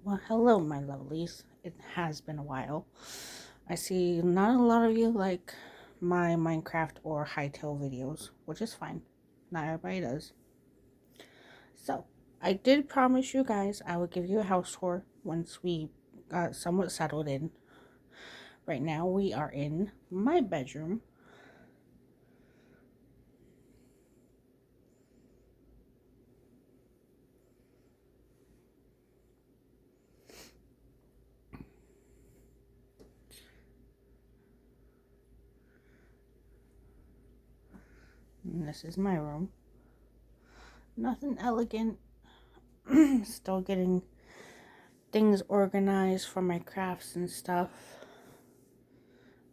Well, hello, my lovelies. It has been a while. I see not a lot of you like my Minecraft or Hytale videos, which is fine. Not everybody does. So, I did promise you guys I would give you a house tour once we got somewhat settled in. Right now, we are in my bedroom. And this is my room. Nothing elegant. Still getting things organized for my crafts and stuff.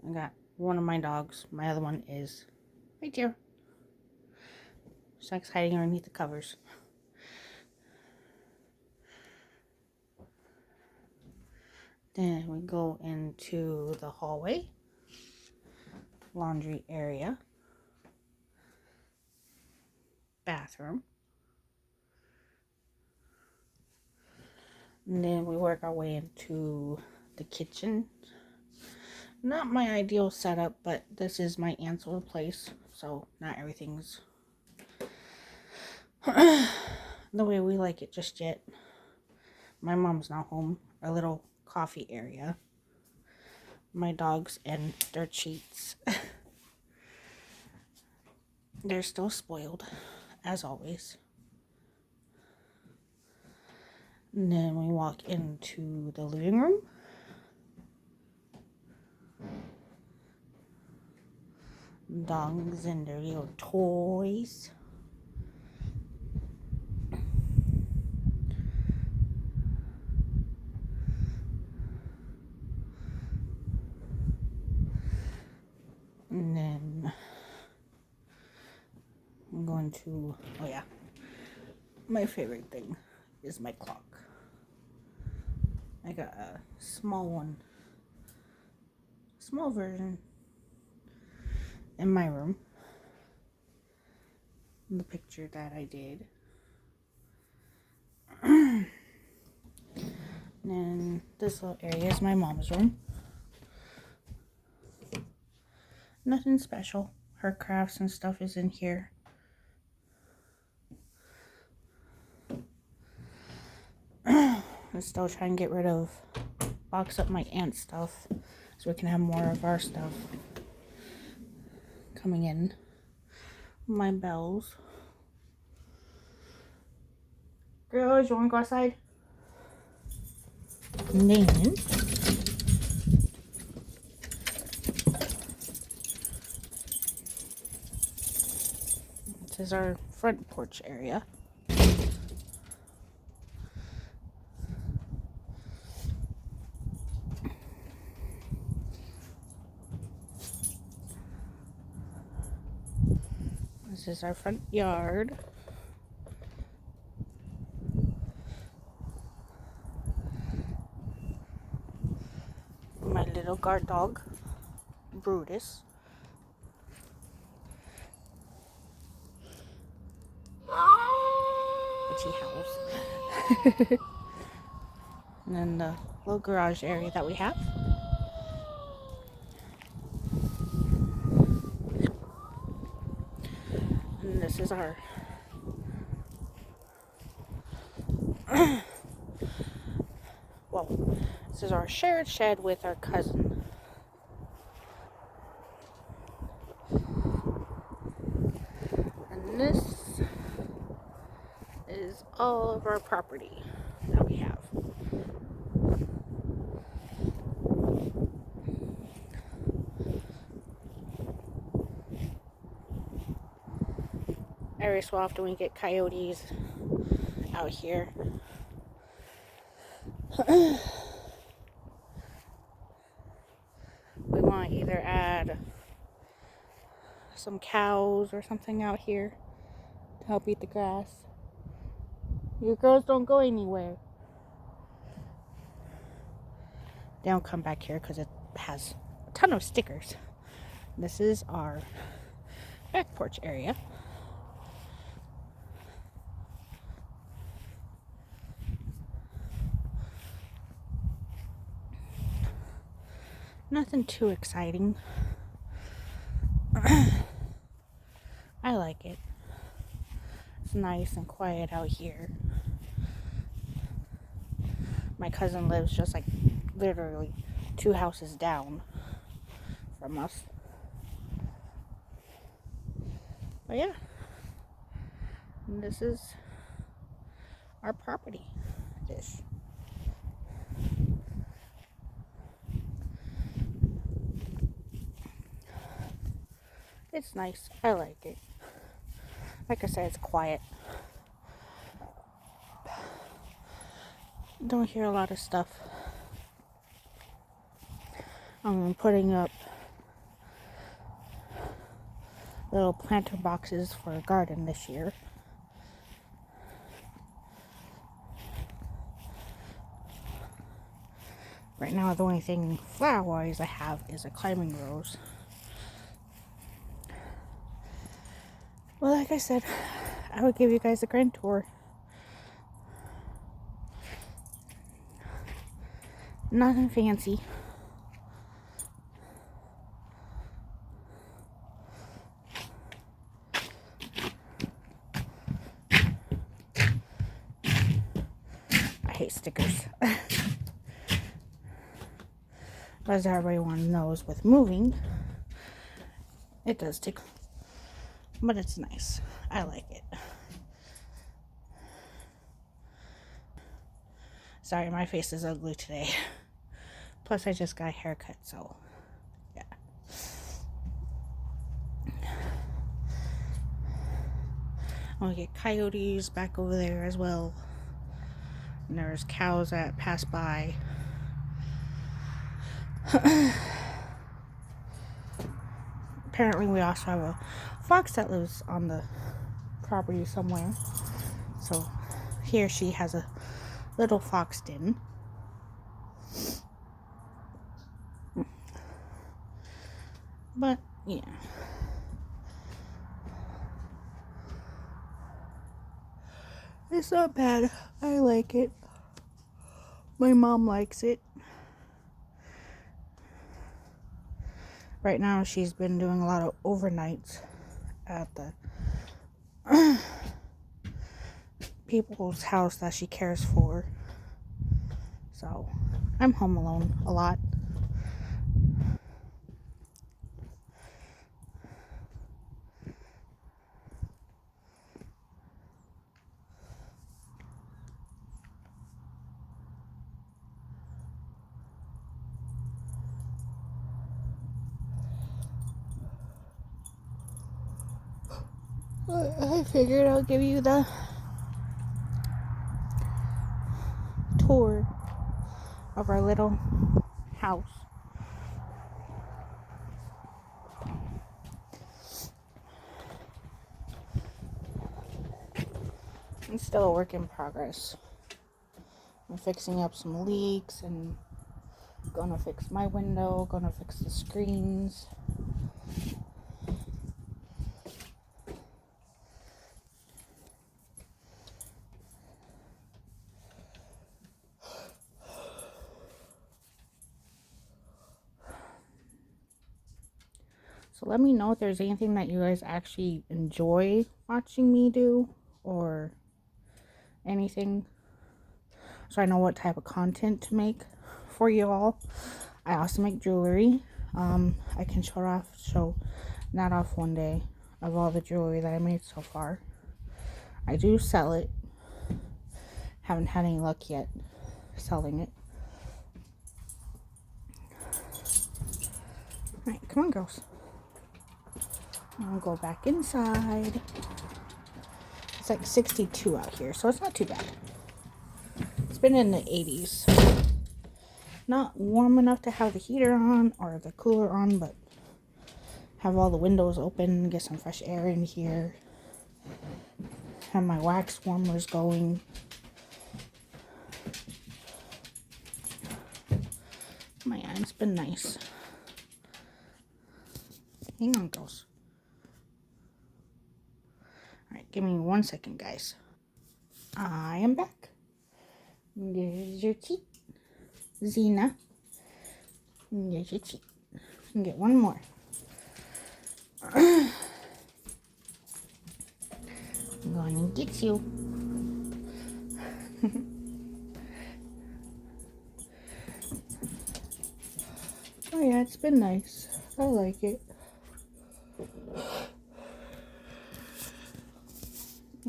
I got one of my dogs. My other one is right here. Shaq's hiding underneath the covers. Then we go into the hallway, laundry area, bathroom. And then we work our way into the kitchen. Not my ideal setup, but this is my aunt's old place, so not everything's the way we like it just yet. My mom's not home. Our little coffee area. My dogs and their treats. They're still spoiled, as always. And then we walk into the living room. Dogs and their little toys. And then I'm going to, oh yeah, my favorite thing is my clock. I got a small one, small version in my room. The picture that I did. And this little area is my mom's room. Nothing special. Her crafts and stuff is in here. I'm still trying to get rid of, box up my aunt's stuff so we can have more of our stuff coming in. My bells. Girls, you want to go outside? And then this is our front porch area. This is our front yard. My little guard dog, Brutus. Which he howls. And then the little garage area that we have. And this is our well, this is our shared shed with our cousin. And this is all of our property that we have. Every so often we get coyotes out here. We want to either add some cows or something out here to help eat the grass. You girls don't go anywhere. They don't come back here because it has a ton of stickers. This is our back porch area. Nothing too exciting. I like it. It's nice and quiet out here. My cousin lives just like literally 2 houses down from us. But yeah, this is our property dish. It's nice. I like it. Like I said, it's quiet. Don't hear a lot of stuff. I'm putting up little planter boxes for a garden this year. Right now, the only thing flower-wise I have is a climbing rose. Well, like I said, I will give you guys a grand tour. Nothing fancy. I hate stickers. As everyone knows, with moving, it does take, but it's nice. I like it. Sorry, my face is ugly today. Plus, I just got a haircut, so yeah. I'll get coyotes back over there as well. And there's cows that pass by. Apparently, we also have a fox that lives on the property somewhere. So, he or she has a little fox den. But, yeah. It's not bad. I like it. My mom likes it. Right now, she's been doing a lot of overnights at the people's house that she cares for. So, I'm home alone a lot. I figured I'll give you the tour of our little house. It's still a work in progress. I'm fixing up some leaks and gonna fix my window, gonna fix the screens. So let me know if there's anything that you guys actually enjoy watching me do or anything, so I know what type of content to make for you all. I also make jewelry. I can show that off one day of all the jewelry that I made so far. I do sell it. Haven't had any luck yet selling it. Alright, come on girls. I'll go back inside. It's like 62 out here, so it's not too bad. It's been in the 80s. Not warm enough to have the heater on or the cooler on, but have all the windows open, get some fresh air in here. Have my wax warmers going. Man, it's been nice. Hang on, girls. Alright, give me 1 second, guys. I am back. There's your tea, Xena. Get your cheek. Get one more. I'm going to get you. Oh yeah, it's been nice. I like it.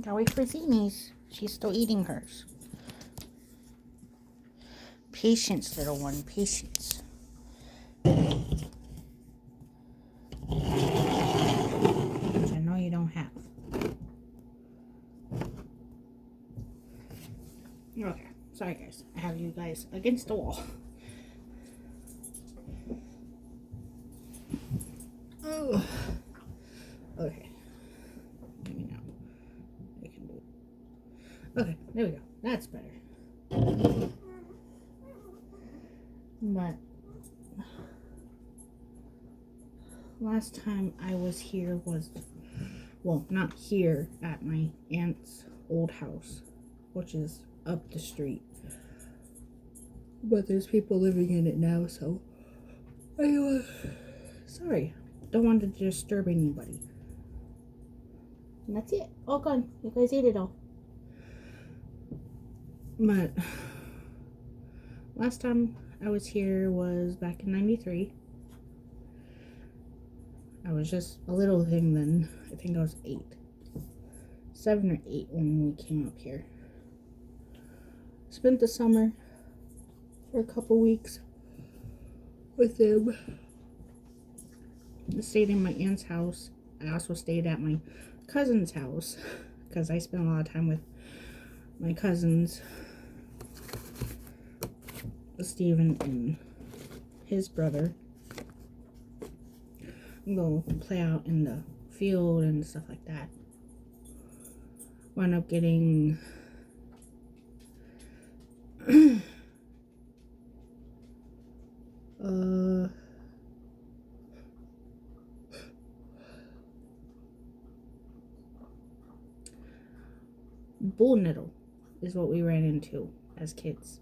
Gotta wait for Zini's. She's still eating hers. Patience, little one, patience. Which I know you don't have. Okay, sorry guys. I have you guys against the wall. Oh. Okay. Maybe now. I can do it. Okay, there we go. That's better. But last time I was here was, well, not here, at my aunt's old house, which is up the street. But there's people living in it now, so sorry, don't want to disturb anybody. And that's it. All gone. You guys ate it all. But last time I was here was back in '93. I was just a little thing then. I think I was 7 or 8 when we came up here. Spent the summer for a couple weeks with them. I stayed in my aunt's house. I also stayed at my cousin's house because I spent a lot of time with my cousins, Steven and his brother. Go play out in the field and stuff like that. Wound up getting bull nettle is what we ran into as kids.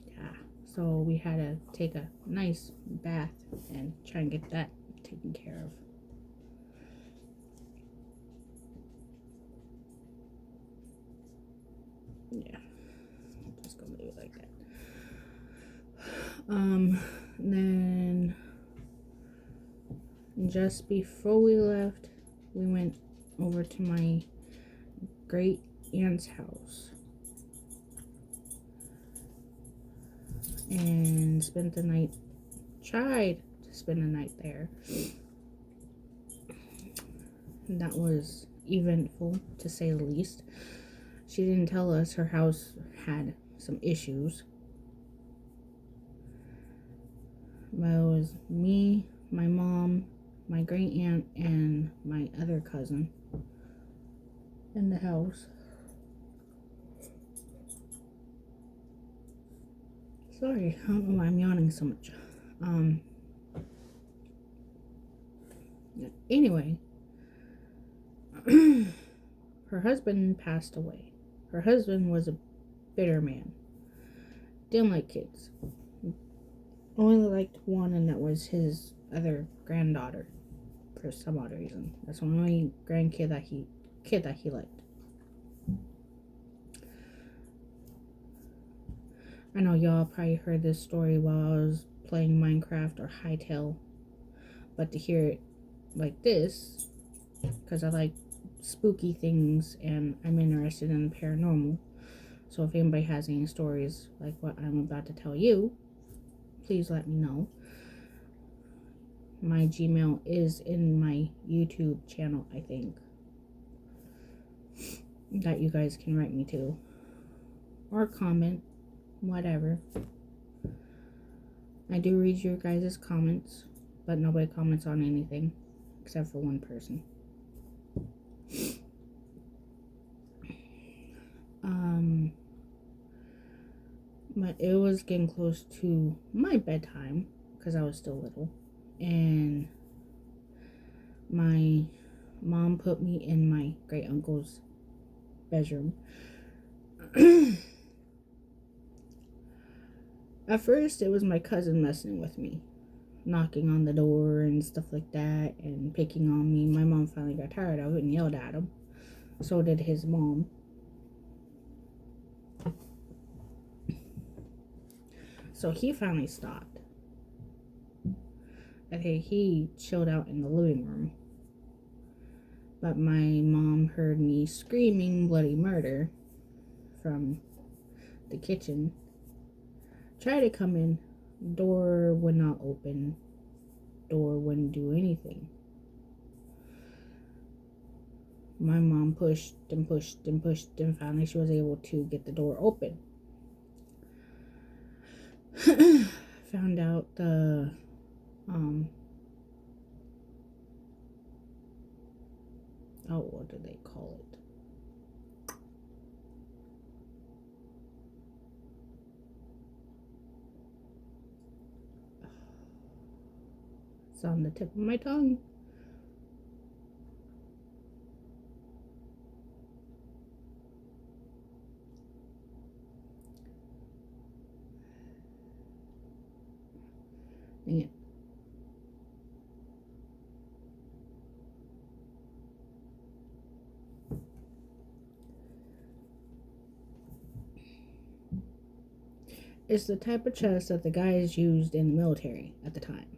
Yeah, so we had to take a nice bath and try and get that taken care of. Yeah, just gonna leave it like that. Then just before we left, we went over to my great aunt's house and spent the night. Tried to spend the night there. And that was eventful, to say the least. She didn't tell us her house had some issues. But it was me, my mom, my great aunt, and my other cousin in the house. Sorry, I don't know why I'm yawning so much. Anyway, her husband passed away. Her husband was a bitter man. Didn't like kids. Only liked one, and that was his other granddaughter for some odd reason. That's the only kid that he liked. I know y'all probably heard this story while I was playing Minecraft or Hytale, but to hear it like this, because I like spooky things and I'm interested in the paranormal. So if anybody has any stories like what I'm about to tell you, please let me know. My Gmail is in my YouTube channel, I think, that you guys can write me to or comment, whatever. I do read your guys' comments, but nobody comments on anything except for one person. But it was getting close to my bedtime because I was still little, and my mom put me in my great uncle's bedroom. At first, it was my cousin messing with me, knocking on the door and stuff like that, and picking on me. My mom finally got tired of it and yelled at him. So did his mom. So he finally stopped. Okay, he chilled out in the living room. But my mom heard me screaming bloody murder from the kitchen. Tried to come in. Door would not open. Door wouldn't do anything. My mom pushed and pushed and pushed, and finally she was able to get the door open. Found out the what do they call it? It's on the tip of my tongue. Dang it. It's the type of chest that the guys used in the military at the time.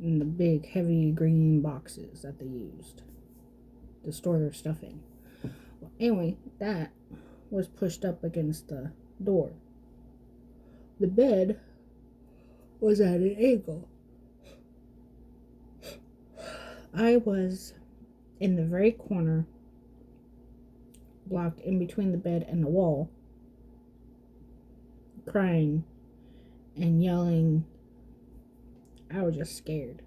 In the big, heavy green boxes that they used to store their stuff in. Well, anyway, that was pushed up against the door. The bed was at an angle. I was in the very corner, blocked in between the bed and the wall, crying and yelling. I was just scared.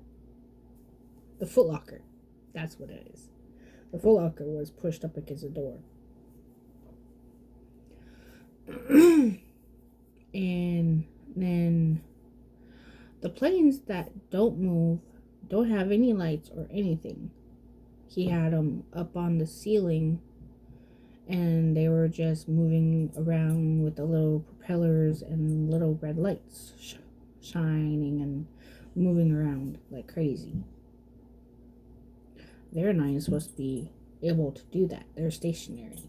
The footlocker, that's what it is. The footlocker was pushed up against the door. And then the planes that don't move, don't have any lights or anything. He had them up on the ceiling, and they were just moving around with the little propellers and little red lights shining and moving around like crazy. They're not even supposed to be able to do that. They're stationary.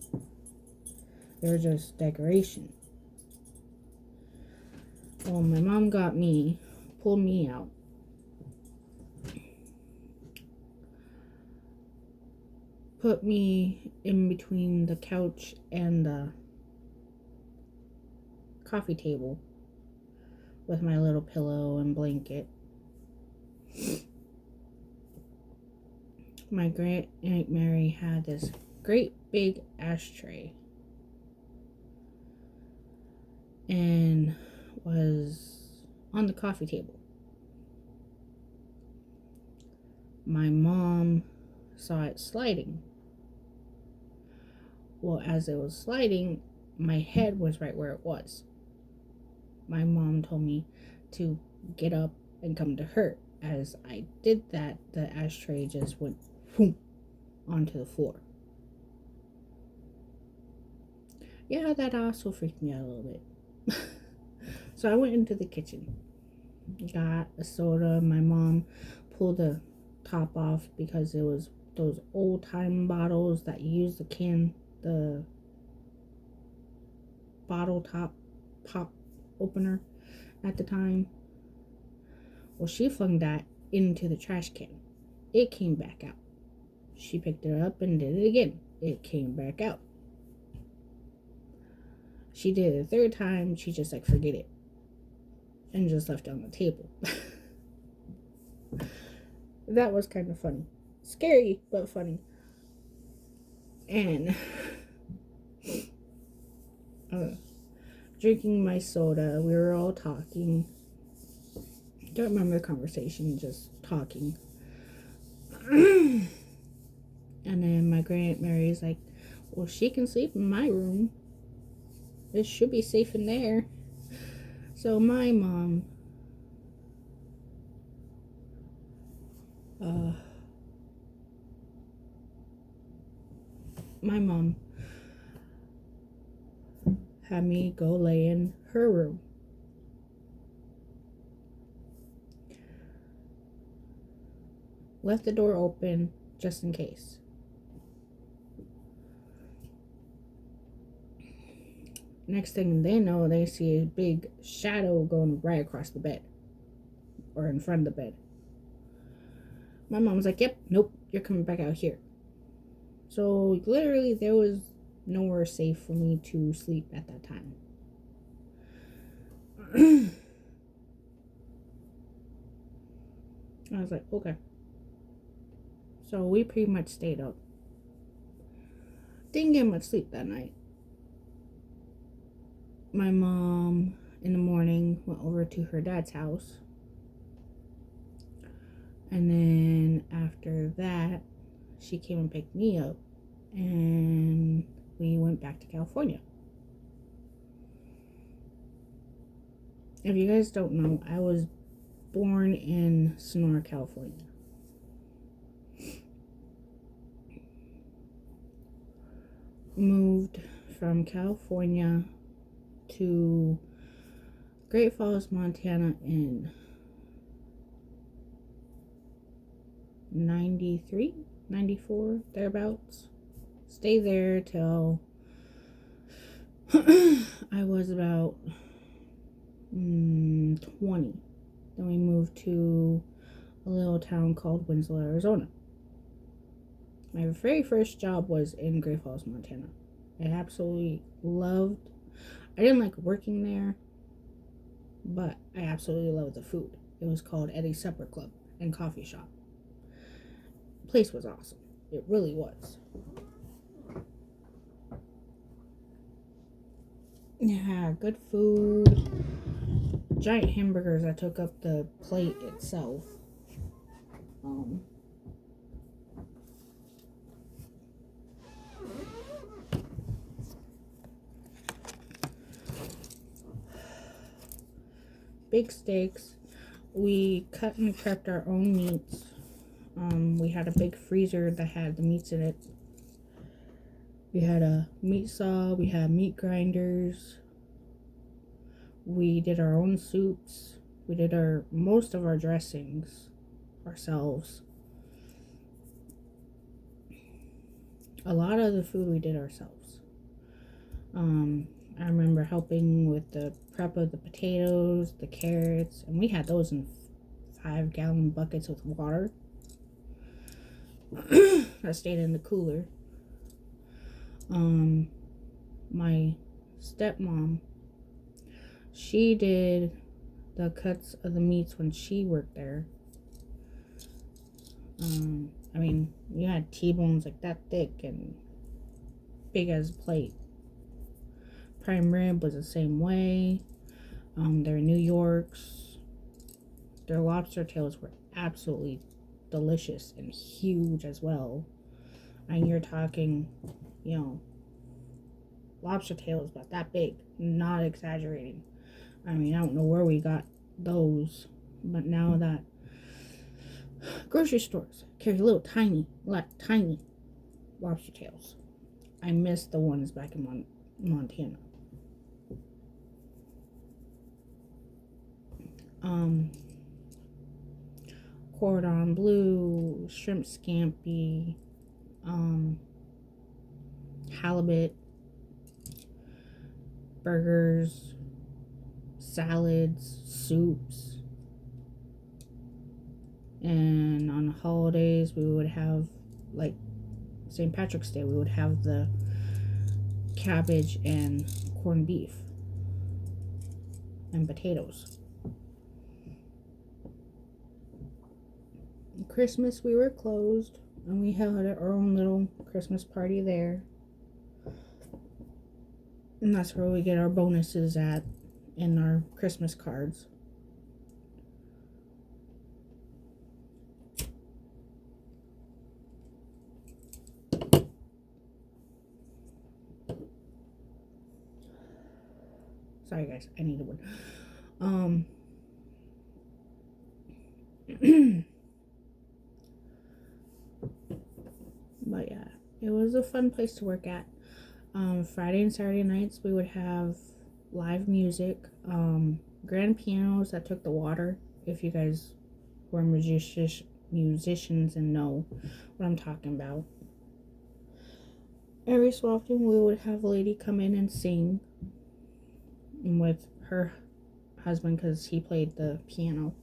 They're just decoration. Well, my mom got me, pulled me out, put me in between the couch and the coffee table with my little pillow and blanket. My great Aunt Mary had this great big ashtray and was on the coffee table. My mom saw it sliding. Well, as it was sliding, my head was right where it was. My mom told me to get up and come to her. As I did that, the ashtray just went whoom, onto the floor. Yeah, that also freaked me out a little bit. So I went into the kitchen, got a soda. My mom pulled the top off because it was those old time bottles that you use the bottle top pop opener at the time. Well, she flung that into the trash can. It came back out. She picked it up and did it again. It came back out. She did it a third time. She just like, forget it, and just left it on the table. That was kind of funny. Scary, but funny. And drinking my soda, we were all talking. Don't remember the conversation, just talking. And then my Aunt Mary's like, well, she can sleep in my room. It should be safe in there. So my mom had me go lay in her room. Left the door open just in case. Next thing they know, they see a big shadow going right across the bed. Or in front of the bed. My mom's like, yep, nope, you're coming back out here. So literally there was nowhere safe for me to sleep at that time. I was like, okay. So we pretty much stayed up. Didn't get much sleep that night. My mom, in the morning, went over to her dad's house. And then after that, she came and picked me up. And we went back to California. If you guys don't know, I was born in Sonora, California. Moved from California to Great Falls, Montana in 93, 94, thereabouts. Stayed there till I was about 20. Then we moved to a little town called Winslow, Arizona. My very first job was in Great Falls, Montana. I absolutely loved. I didn't like working there, but I absolutely loved the food. It was called Eddie's Supper Club and Coffee Shop. The place was awesome. It really was. Yeah, good food. Giant hamburgers that took up the plate itself. Big steaks. We cut and prepped our own meats. We had a big freezer that had the meats in it. We had a meat saw. We had meat grinders. We did our own soups. We did most of our dressings ourselves. A lot of the food we did ourselves. I remember helping with the prep of the potatoes, the carrots, and we had those in 5-gallon buckets with water that stayed in the cooler. My stepmom, she did the cuts of the meats when she worked there. I mean, you had T-bones like that thick and big as a plate. Prime rib was the same way. Their New Yorks, their lobster tails were absolutely delicious and huge as well. And you're talking, lobster tails about that big, not exaggerating. I mean, I don't know where we got those, but now that grocery stores carry little tiny lobster tails, I miss the ones back in Montana. Cordon bleu, shrimp scampi, halibut, burgers, salads, soups. And on the holidays, we would have, like St. Patrick's Day, we would have the cabbage and corned beef and potatoes. Christmas, we were closed, and we held our own little Christmas party there. And that's where we get our bonuses at in our Christmas cards. Sorry guys, I need a word. But yeah, it was a fun place to work at. Friday and Saturday nights we would have live music, grand pianos that took the water. If you guys were musicians and know what I'm talking about. Every so often we would have a lady come in and sing with her husband because he played the piano.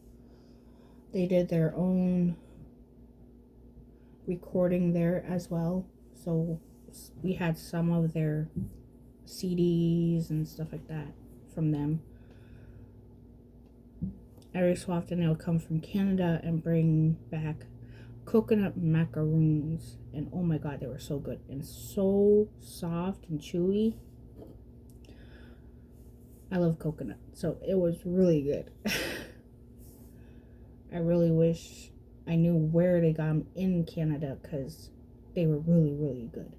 They did their own recording there as well, so we had some of their CDs and stuff like that from them. Every so often they'll come from Canada and bring back coconut macaroons, and oh my god, they were so good and so soft and chewy. I love coconut, so it was really good. I really wish I knew where they got them in Canada because they were really, really good.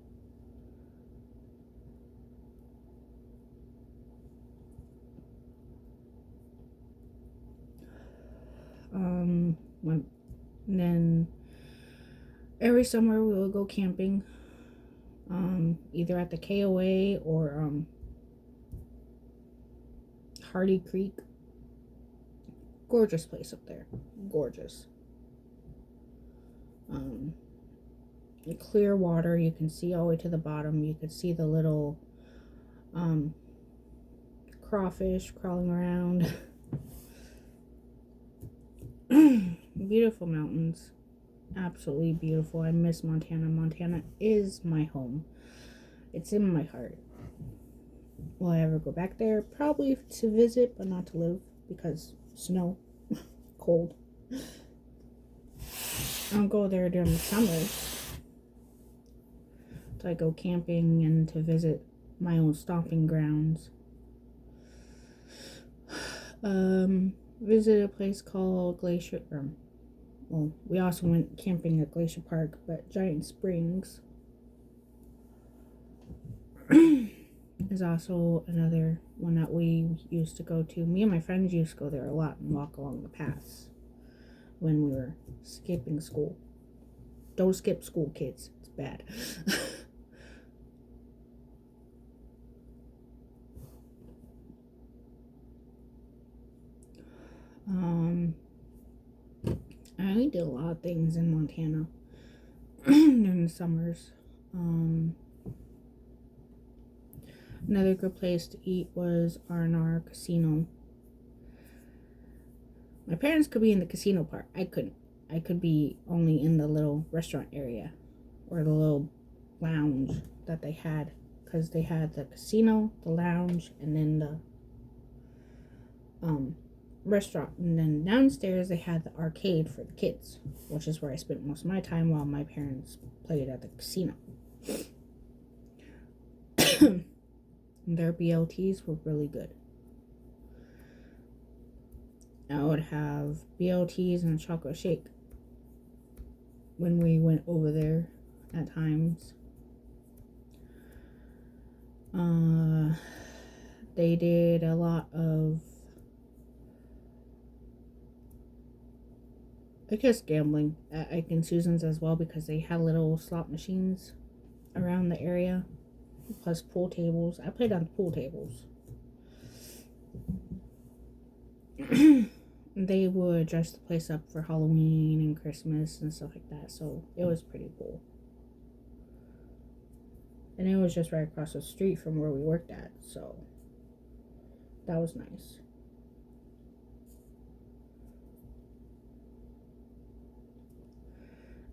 And then every summer we would go camping, either at the KOA or Hardy Creek. Gorgeous place up there, gorgeous. Clear water, you can see all the way to the bottom. You could see the little crawfish crawling around. Beautiful mountains, absolutely beautiful. I miss Montana. Montana is my home. It's in my heart. Will I ever go back there? Probably to visit, but not to live, because snow, cold. I'll go there during the summers to go camping and to visit my own stomping grounds. Visit a place called Glacier. Well, we also went camping at Glacier Park, but Giant Springs is also another one that we used to go to. Me and my friends used to go there a lot and walk along the paths when we were skipping school. Don't skip school, kids. It's bad. I did a lot of things in Montana during the summers. Another good place to eat was R&R Casino. My parents could be in the casino part. I couldn't. I could be only in the little restaurant area or the little lounge that they had, because they had the casino, the lounge, and then the restaurant. And then downstairs they had the arcade for the kids, which is where I spent most of my time while my parents played at the casino. Their BLTs were really good. I would have BLTs and a chocolate shake when we went over there at times. They did a lot of, I guess, gambling at Ike and Susan's as well, because they had little slot machines around the area, plus pool tables. I played on pool tables. They would dress the place up for Halloween and Christmas and stuff like that, so it was pretty cool. And it was just right across the street from where we worked at, so that was nice.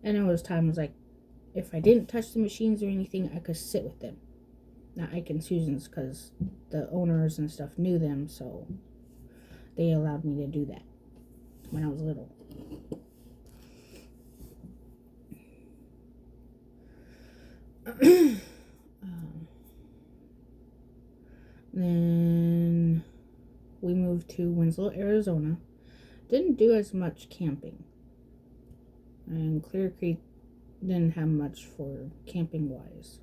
And there was times like, if I didn't touch the machines or anything, I could sit with them. Not Ike and Susan's, because the owners and stuff knew them, so they allowed me to do that when I was little. Then we moved to Winslow, Arizona. Didn't do as much camping. And Clear Creek didn't have much for camping wise.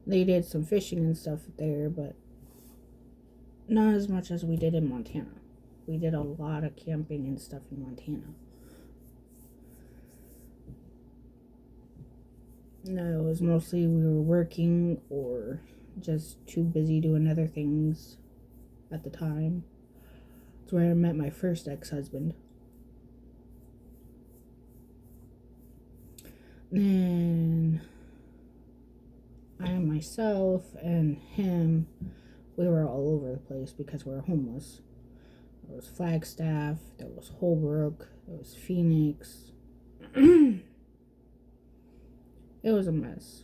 They did some fishing and stuff there, but not as much as we did in Montana. We did a lot of camping and stuff in Montana. No, it was mostly we were working or just too busy doing other things at the time. It's where I met my first ex-husband. Then I myself and him, we were all over the place because we were homeless. There was Flagstaff, there was Holbrook, there was Phoenix. It was a mess.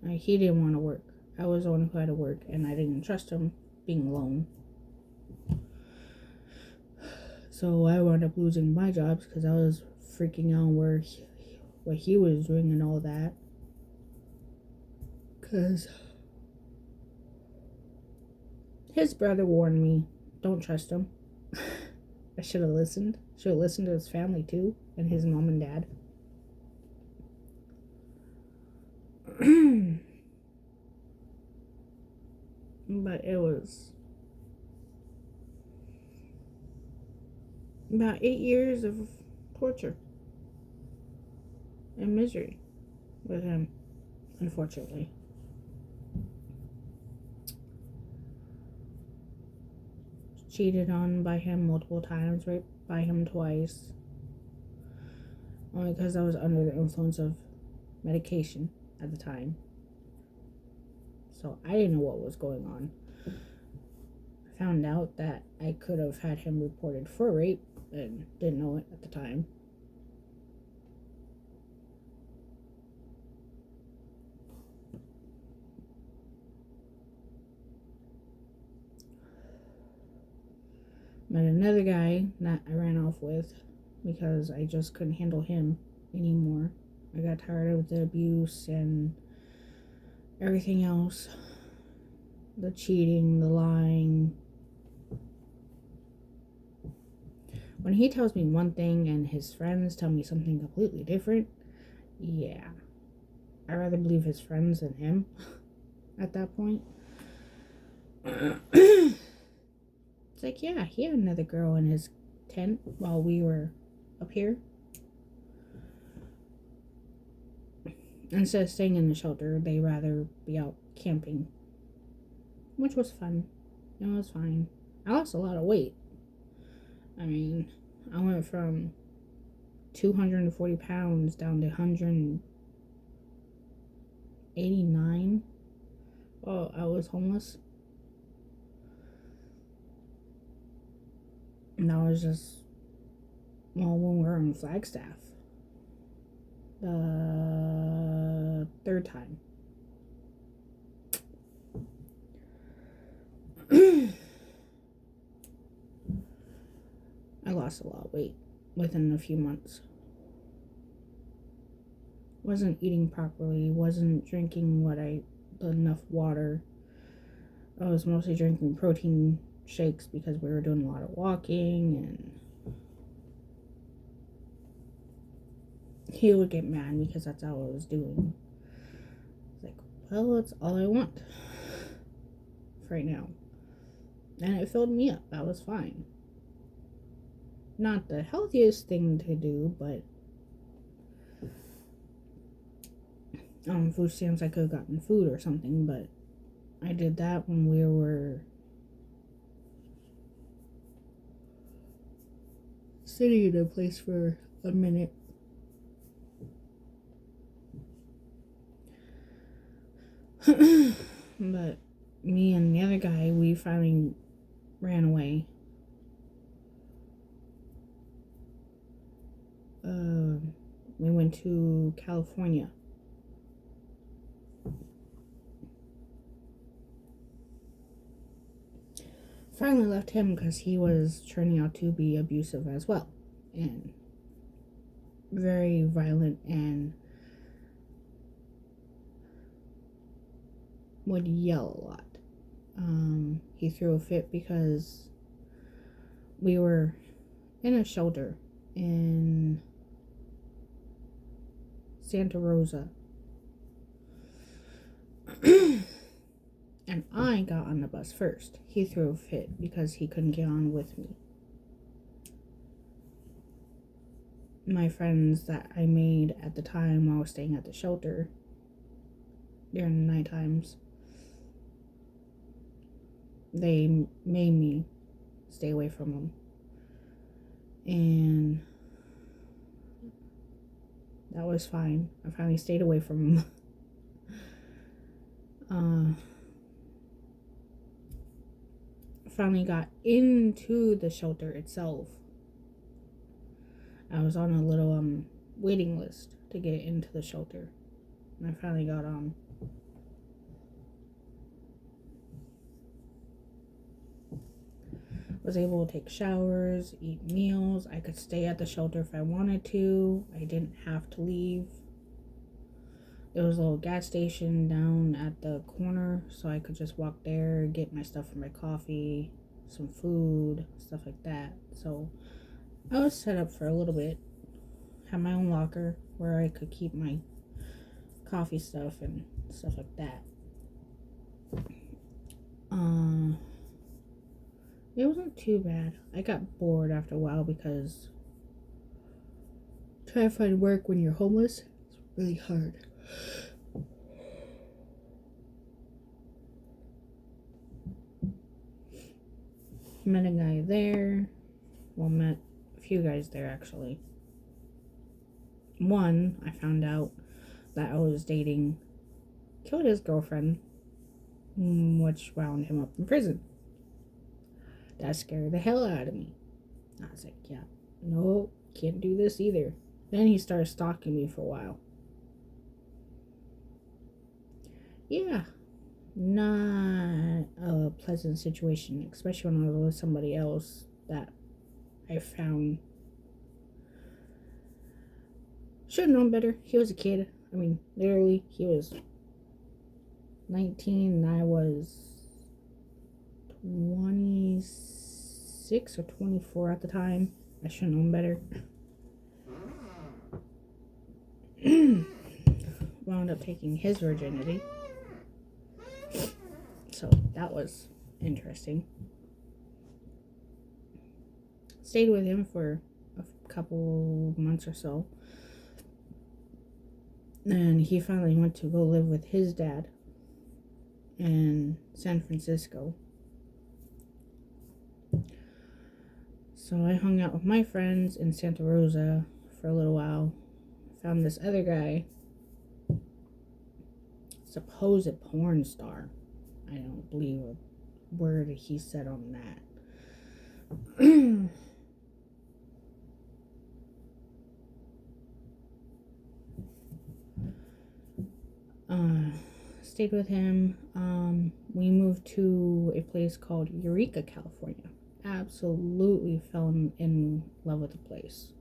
He didn't want to work. I was the one who had to work, and I didn't trust him being alone. So I wound up losing my jobs because I was freaking out what he was doing and all that. Because his brother warned me, don't trust him. I should have listened. Should have listened to his family too, and his mom and dad. But it was about 8 years of torture and misery with him, unfortunately. Cheated on by him multiple times, raped by him twice. Only because I was under the influence of medication at the time. So I didn't know what was going on. I found out that I could have had him reported for rape and didn't know it at the time. Met another guy that I ran off with because I just couldn't handle him anymore. I got tired of the abuse and everything else. The cheating, the lying. When he tells me one thing and his friends tell me something completely different, yeah. I'd rather believe his friends than him at that point. It's like, yeah, he had another girl in his tent while we were up here. Instead of staying in the shelter, they'd rather be out camping. Which was fun. It was fine. I lost a lot of weight. I mean, I went from 240 pounds down to 189 while I was homeless. And that was just, when we were in Flagstaff. The third time. I lost a lot of weight within a few months. Wasn't eating properly, wasn't drinking enough water. I was mostly drinking protein shakes because we were doing a lot of walking, and he would get mad because that's all I was doing. It's like, well, it's all I want right now. And it filled me up. I was fine. Not the healthiest thing to do, but food stamps, I could have gotten food or something, but I did that when we were sitting in a place for a minute. But me and the other guy, we finally ran away. We went to California. Finally left him because he was turning out to be abusive as well, and very violent, and would yell a lot. He threw a fit because we were in a shelter in Santa Rosa. And I got on the bus first. He threw a fit because he couldn't get on with me. My friends that I made at the time while I was staying at the shelter during the night times. They made me stay away from them. And that was fine. I finally stayed away from them. Finally got into the shelter itself. I was on a little waiting list to get into the shelter. And I finally got on. Was able to take showers, eat meals. I could stay at the shelter if I wanted to. I didn't have to leave. There was a little gas station down at the corner, so I could just walk there, get my stuff for my coffee, some food, stuff like that. So I was set up for a little bit. Had my own locker where I could keep my coffee stuff and stuff like that. It wasn't too bad. I got bored after a while because trying to find work when you're homeless is really hard. Met a guy there. Well, met a few guys there actually. One, I found out that I was dating, killed his girlfriend, which wound him up in prison. That scared the hell out of me. I was like, yeah, no, can't do this either. Then he started stalking me for a while. Yeah, not a pleasant situation, especially when I was with somebody else that I found should have known better. He was a kid. I mean, literally, he was 19 and I was 26 or 24 at the time. I should have known better. Wound up taking his virginity. So that was interesting. Stayed with him for a couple months or so. And he finally went to go live with his dad in San Francisco. So I hung out with my friends in Santa Rosa for a little while. Found this other guy, supposed porn star. I don't believe a word he said on that. Stayed with him. We moved to a place called Eureka, California. Absolutely fell in love with the place.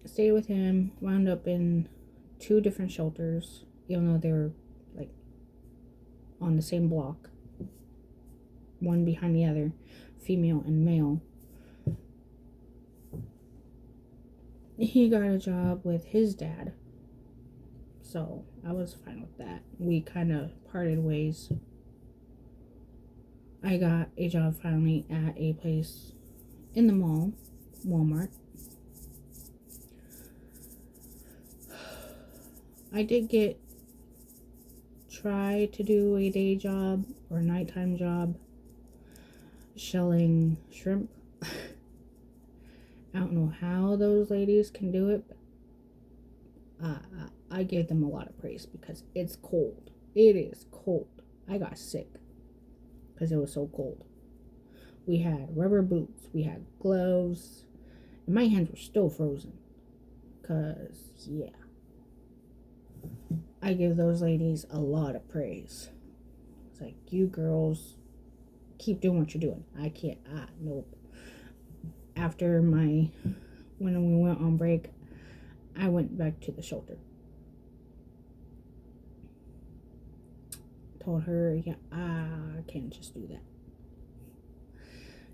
Stayed with him. Wound up in 2 different shelters, even though they were like on the same block, one behind the other, female and male. He got a job with his dad, so I was fine with that. We kind of parted ways. I got a job finally at a place in the mall, Walmart. I did try to do a day job or a nighttime job shelling shrimp. I don't know how those ladies can do it, but I gave them a lot of praise because it's cold. It is cold. I got sick because it was so cold. We had rubber boots, we had gloves, and my hands were still frozen. Because, yeah, I give those ladies a lot of praise. It's like, you girls, keep doing what you're doing. I can't, nope. After when we went on break, I went back to the shelter. Told her, yeah, I can't just do that.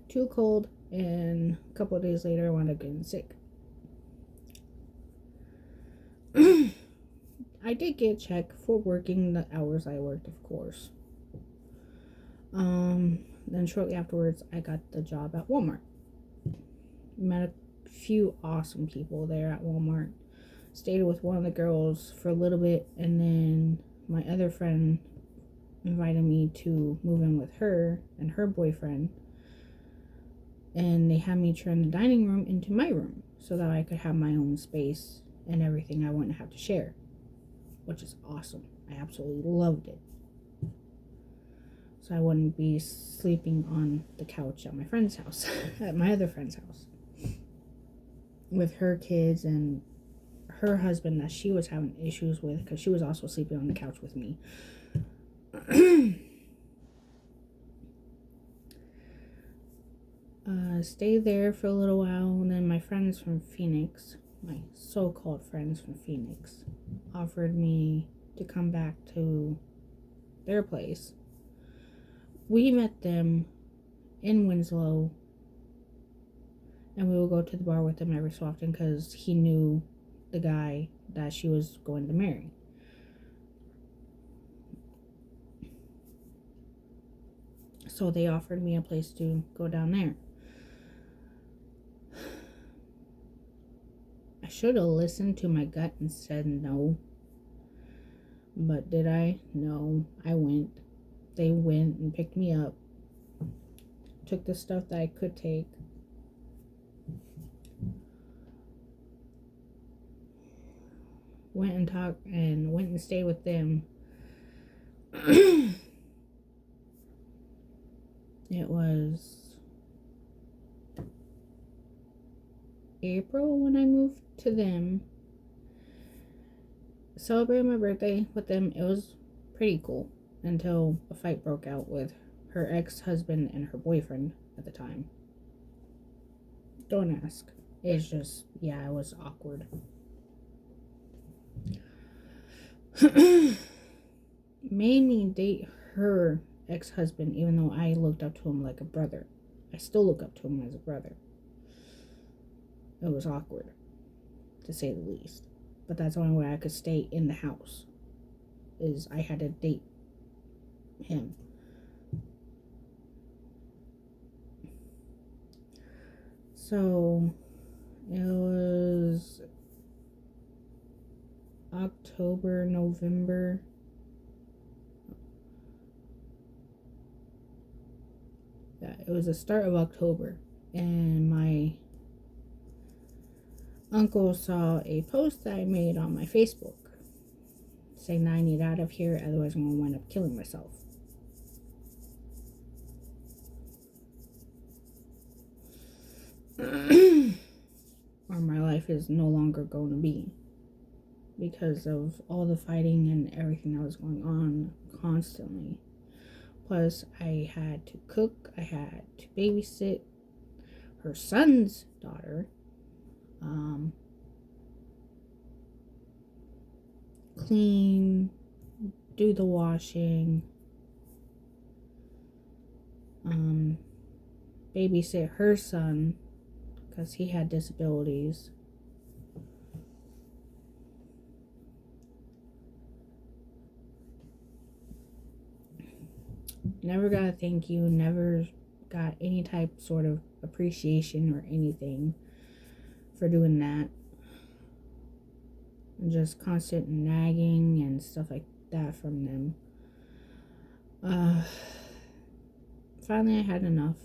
Too cold, and a couple of days later, I wound up getting sick. I did get a check for working the hours I worked, of course. Then shortly afterwards, I got the job at Walmart. Met a few awesome people there at Walmart. stayed with one of the girls for a little bit, and then my other friend invited me to move in with her and her boyfriend, and they had me turn the dining room into my room so that I could have my own space and everything. I wouldn't have to share, which is awesome. I absolutely loved it. So I wouldn't be sleeping on the couch at my friend's house, at my other friend's house, with her kids and her husband that she was having issues with, because she was also sleeping on the couch with me. Stayed there for a little while, and then my friends from Phoenix, my so-called friends from Phoenix, offered me to come back to their place. We met them in Winslow, and we would go to the bar with them every so often because he knew the guy that she was going to marry. So they offered me a place to go down there. I should have listened to my gut and said no. But did I? No. I went. They went and picked me up. Took the stuff that I could take. Went and stayed with them. It was April when I moved to them. Celebrated my birthday with them. It was pretty cool until a fight broke out with her ex-husband and her boyfriend at the time. Don't ask. It's just, yeah, it was awkward. Made me date her ex-husband, even though I looked up to him like a brother. I still look up to him as a brother. It was awkward, to say the least. But that's the only way I could stay in the house, is I had to date him. So it was October, November. Yeah, it was the start of October, and my uncle saw a post that I made on my Facebook saying that I need out of here, otherwise I'm going to wind up killing myself. Or my life is no longer going to be, because of all the fighting and everything that was going on constantly. Plus, I had to cook, I had to babysit her son's daughter, clean, do the washing, babysit her son because he had disabilities. Never got a thank you, never got any type sort of appreciation or anything for doing that. And just constant nagging and stuff like that from them. Finally I had enough.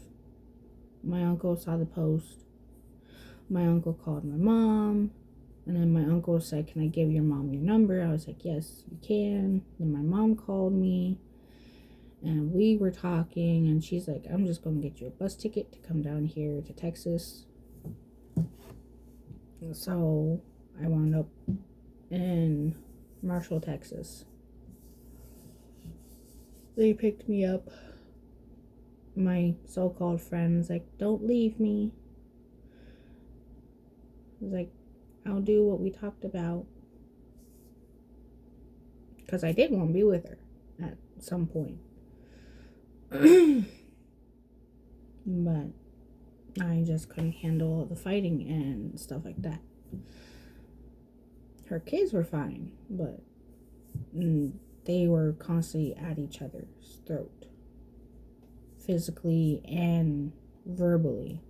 My uncle saw the post. My uncle called my mom, and then my uncle said, "Can I give your mom your number?" I was like, "Yes, you can." Then my mom called me, and we were talking, and she's like, "I'm just going to get you a bus ticket to come down here to Texas." And so I wound up in Marshall, Texas. They picked me up. My so-called friends like, "Don't leave me." I was like, "I'll do what we talked about." Because I did want to be with her at some point. But I just couldn't handle the fighting and stuff like that. Her kids were fine, but they were constantly at each other's throat, physically and verbally.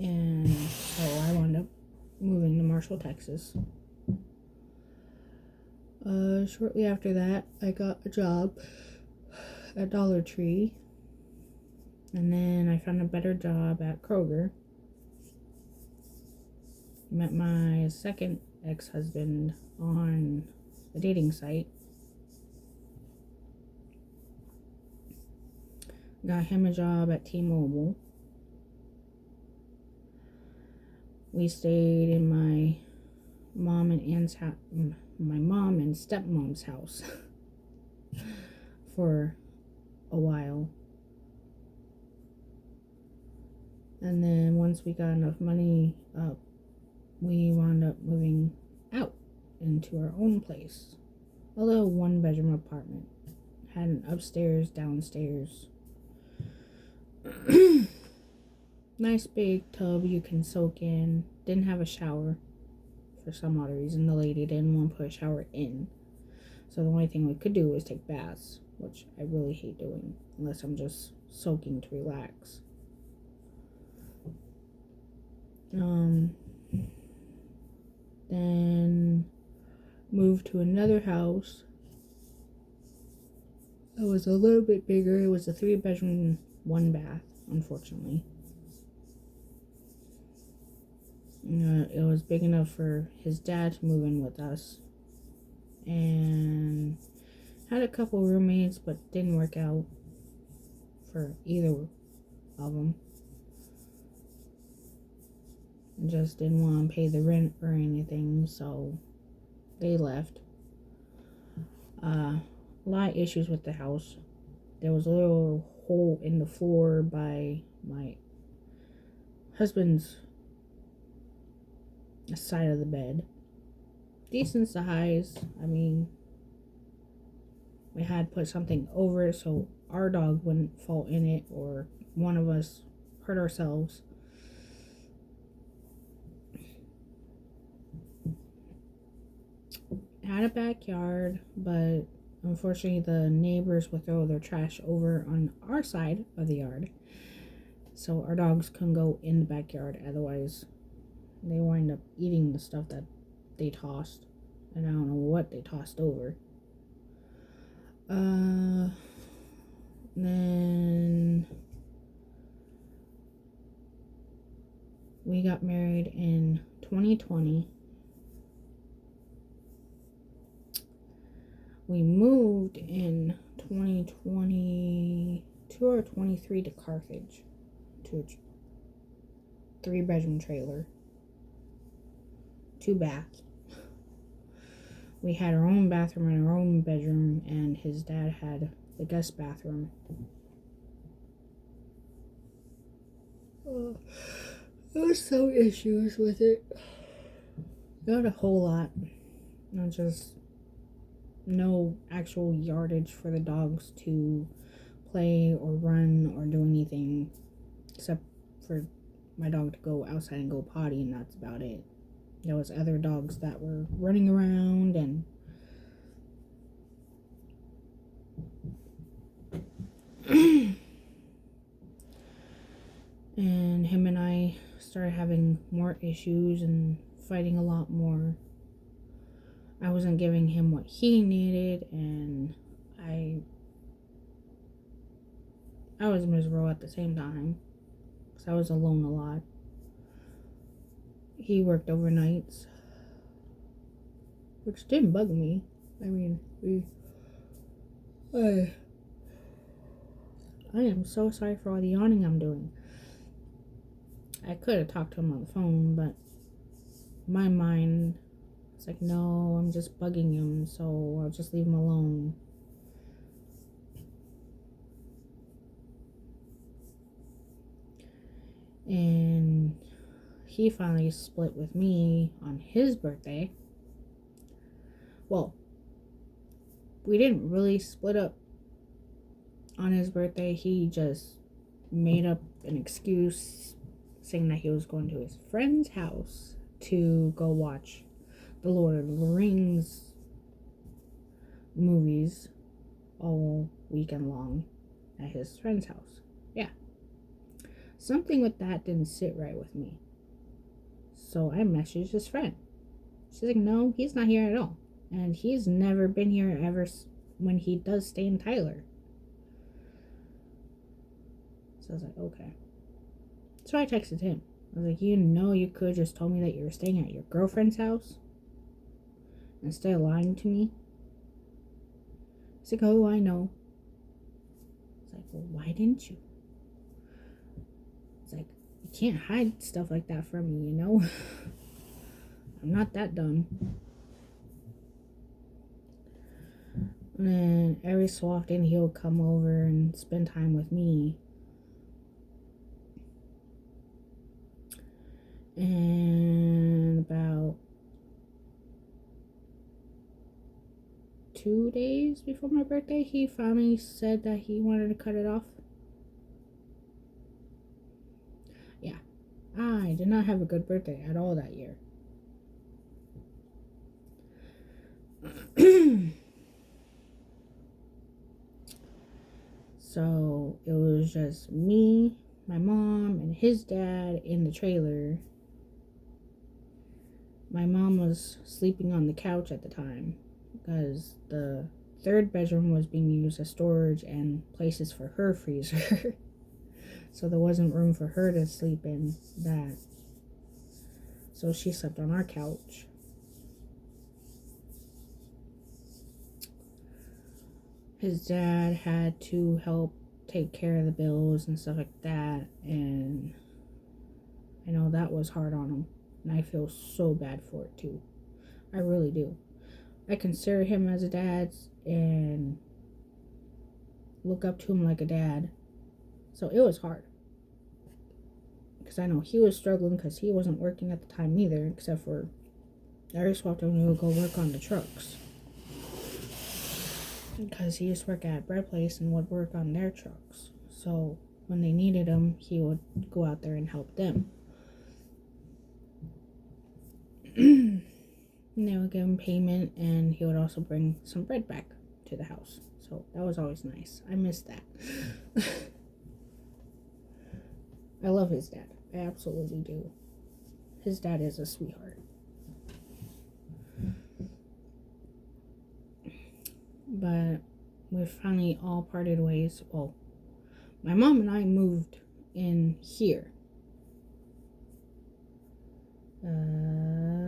And so I wound up moving to Marshall, Texas. Shortly after that, I got a job at Dollar Tree. And then I found a better job at Kroger. Met my second ex-husband on a dating site. Got him a job at T-Mobile. We stayed in my mom and stepmom's house for a while. And then once we got enough money up, we wound up moving out into our own place. A little 1-bedroom apartment. Had an upstairs, downstairs. Nice big tub you can soak in. Didn't have a shower. For some odd reason, the lady didn't want to put a shower in. So the only thing we could do was take baths, which I really hate doing, unless I'm just soaking to relax. Then moved to another house. It was a little bit bigger. It was a 3-bedroom, 1 bath, unfortunately. It was big enough for his dad to move in with us. And had a couple roommates, but didn't work out for either of them. Just didn't want to pay the rent or anything, so they left. A lot of issues with the house. There was a little hole in the floor by my husband's side of the bed. Decent size. I mean, we had put something over it so our dog wouldn't fall in it or one of us hurt ourselves. Had a backyard, but unfortunately the neighbors would throw their trash over on our side of the yard, so our dogs couldn't go in the backyard. Otherwise they wind up eating the stuff that they tossed, and I don't know what they tossed over. Then we got married in 2020. We moved in 2022 or 23 to Carthage, to a 3-bedroom trailer, 2 baths. We had our own bathroom and our own bedroom, and his dad had the guest bathroom. There was some issues with it. Not a whole lot. Not just no actual yardage for the dogs to play or run or do anything, except for my dog to go outside and go potty, and that's about it. There was other dogs that were running around, and and him and I started having more issues and fighting a lot more. I wasn't giving him what he needed, and I was miserable at the same time, because I was alone a lot. He worked overnights, which didn't bug me. I mean, I am so sorry for all the yawning I'm doing. I could have talked to him on the phone, but my mind, it's like, no, I'm just bugging him, so I'll just leave him alone. And he finally split with me on his birthday. Well, we didn't really split up on his birthday. He just made up an excuse saying that he was going to his friend's house to go watch the Lord of the Rings movies all weekend long at his friend's house. Yeah. Something with that didn't sit right with me. So I messaged his friend. She's like, no, he's not here at all. And he's never been here ever when he does stay in Tyler. So I was like, okay. So I texted him. I was like, you could have just told me that you were staying at your girlfriend's house instead of lying to me. He's like, oh, I know. It's like, well, why didn't you? It's like, you can't hide stuff like that from me, I'm not that dumb. And then every so often he'll come over and spend time with me. And about 2 days before my birthday, he finally said that he wanted to cut it off. Yeah, I did not have a good birthday at all that year. So it was just me, my mom, and his dad in the trailer. My mom was sleeping on the couch at the time because the third bedroom was being used as storage and places for her freezer. So there wasn't room for her to sleep in that. So she slept on our couch. His dad had to help take care of the bills and stuff like that. And I know that was hard on him. And I feel so bad for it too. I really do. I consider him as a dad and look up to him like a dad. So it was hard. Because I know he was struggling because he wasn't working at the time either. Except for every so often we would go work on the trucks. Because he used to work at Bread Place and would work on their trucks. So when they needed him, he would go out there and help them. And they would give him payment, and he would also bring some bread back to the house. So that was always nice. I miss that. I love his dad. I absolutely do. His dad is a sweetheart. But we finally all parted ways. Well, my mom and I moved in here.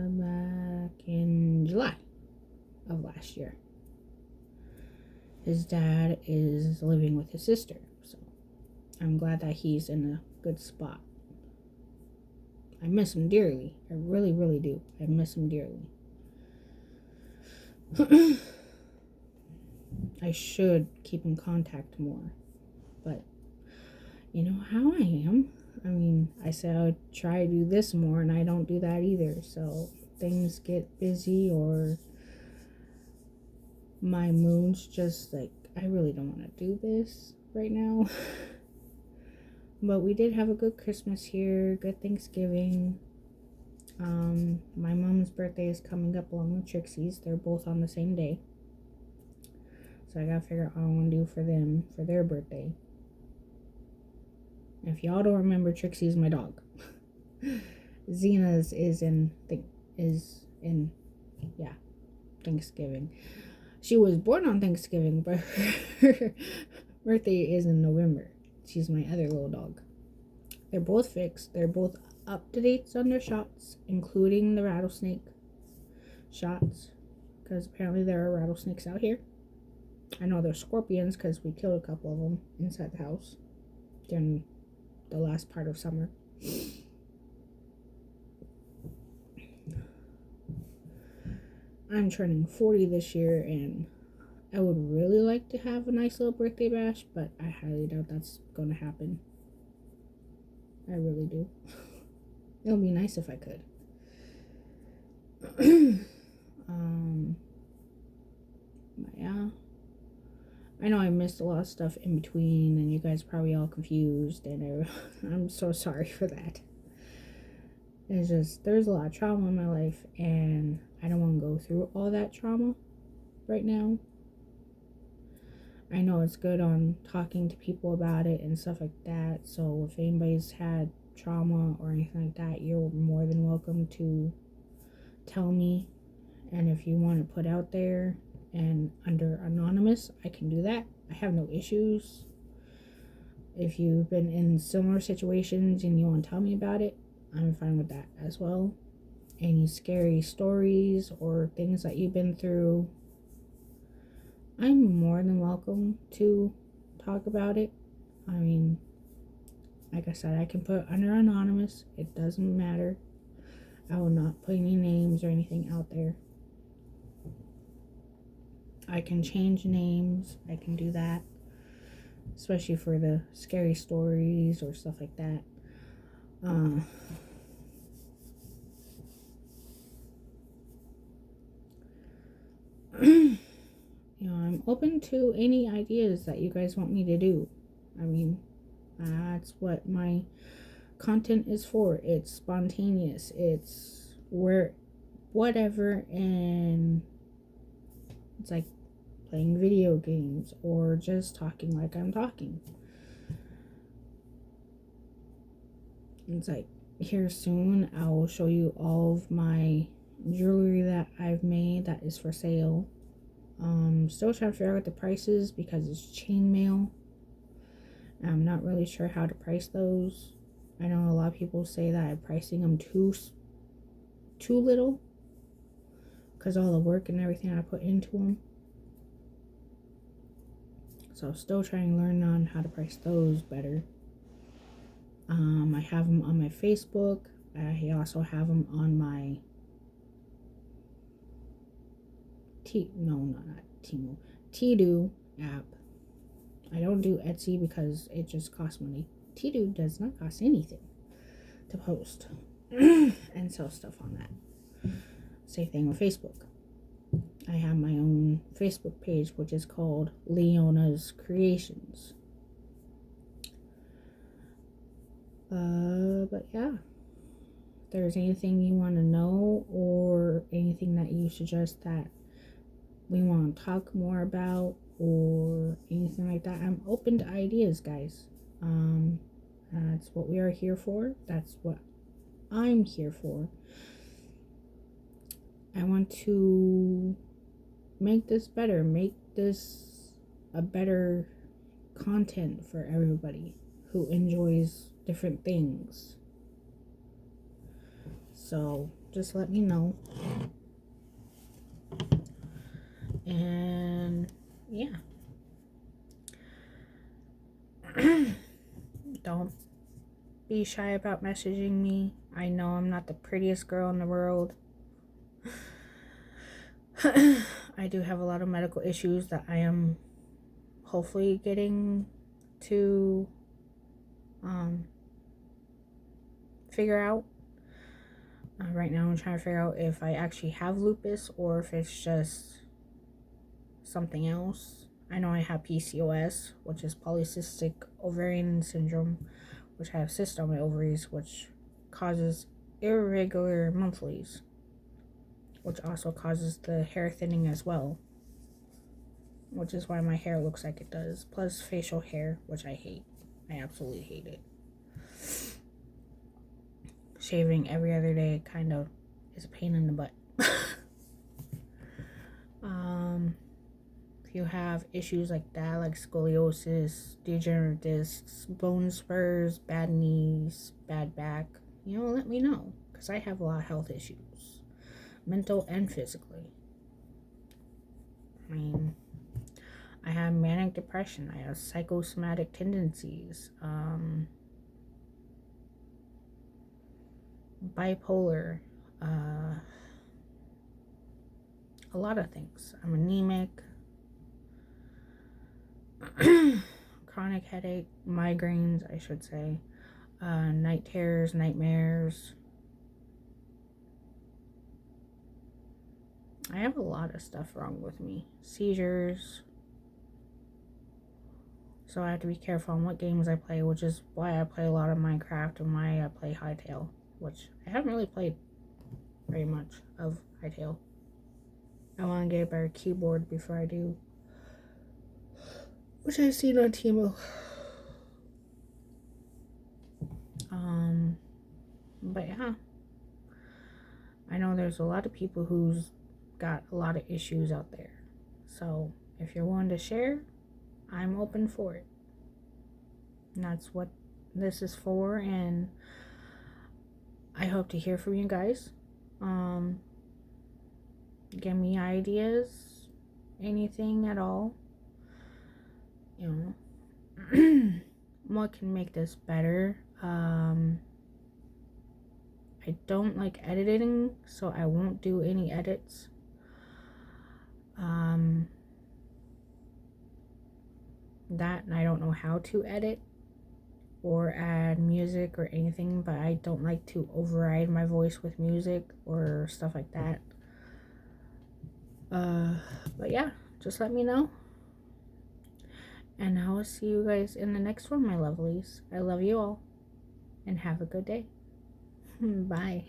Back in July of last year. His dad is living with his sister, so I'm glad that he's in a good spot. I miss him dearly. I really, really do. I miss him dearly. I should keep in contact more, but you know how I am. I mean, I said I would try to do this more, and I don't do that either. So things get busy, or my mood's just like, I really don't want to do this right now. But we did have a good Christmas here, good Thanksgiving. My mom's birthday is coming up along with Trixie's. They're both on the same day. So I gotta figure out what I want to do for them for their birthday. If y'all don't remember, Trixie is my dog. Zena's is in Thanksgiving. She was born on Thanksgiving, but her birthday is in November. She's my other little dog. They're both fixed. They're both up to date on their shots, including the rattlesnake shots, because apparently there are rattlesnakes out here. I know there's scorpions because we killed a couple of them inside the house during the last part of summer. I'm turning 40 this year, and I would really like to have a nice little birthday bash, but I highly doubt that's going to happen. I really do. It would be nice if I could. Yeah. I know I missed a lot of stuff in between, and you guys are probably all confused, and I'm so sorry for that. It's just, there's a lot of trauma in my life, and I don't want to go through all that trauma right now. I know it's good on talking to people about it and stuff like that. So if anybody's had trauma or anything like that, you're more than welcome to tell me. And if you want to put out there and under anonymous, I can do that. I have no issues. If you've been in similar situations and you want to tell me about it, I'm fine with that as well. Any scary stories or things that you've been through, I'm more than welcome to talk about it. I mean, like I said, I can put under anonymous. It doesn't matter. I will not put any names or anything out there. I can change names. I can do that. Especially for the scary stories or stuff like that. I'm open to any ideas that you guys want me to do. I mean, that's what my content is for. It's spontaneous. It's whatever, and it's like playing video games or just talking like I'm talking. It's like here soon I will show you all of my jewelry that I've made that is for sale. Still trying to figure out the prices because it's chainmail. I'm not really sure how to price those. I know a lot of people say that I'm pricing them too little because all the work and everything I put into them. So still trying to learn on how to price those better. I have them on my Facebook. I also have them on my Temu app. I don't do Etsy because it just costs money. Temu does not cost anything to post and sell stuff on that. Same thing with Facebook. I have my own Facebook page, which is called Leona's Creations. But yeah, if there's anything you want to know or anything that you suggest that we want to talk more about or anything like that, I'm open to ideas, guys. That's what we are here for. That's what I'm here for. I want to make this better, make this a better content for everybody who enjoys different things. So just let me know. And yeah. Don't be shy about messaging me. I know I'm not the prettiest girl in the world. I do have a lot of medical issues that I am hopefully getting to figure out. Right now I'm trying to figure out if I actually have lupus or if it's just something else. I know I have PCOS, which is polycystic ovarian syndrome, which I have cysts on my ovaries, which causes irregular monthlies, which also causes the hair thinning as well, which is why my hair looks like it does, plus facial hair, which I hate. I absolutely hate it. Shaving every other day kind of is a pain in the butt. If you have issues like that, like scoliosis, degenerative discs, bone spurs, bad knees, bad back, let me know, because I have a lot of health issues, mental and physically. I mean, I have manic depression, I have psychosomatic tendencies, bipolar, a lot of things. I'm anemic, chronic headache, migraines, I should say, night terrors, nightmares. I have a lot of stuff wrong with me. Seizures. So I have to be careful on what games I play, which is why I play a lot of Minecraft and why I play Hytale, which I haven't really played very much of Hytale. I want to get a better keyboard before I do. which I've seen on Temu. But yeah, I know there's a lot of people who's got a lot of issues out there. So if you're willing to share, I'm open for it. And that's what this is for, and I hope to hear from you guys. Give me ideas, anything at all. You know, what can make this better. I don't like editing, so I won't do any edits. That, and I don't know how to edit or add music or anything, but I don't like to override my voice with music or stuff like that. But yeah, just let me know. And I will see you guys in the next one, my lovelies. I love you all. And have a good day. Bye.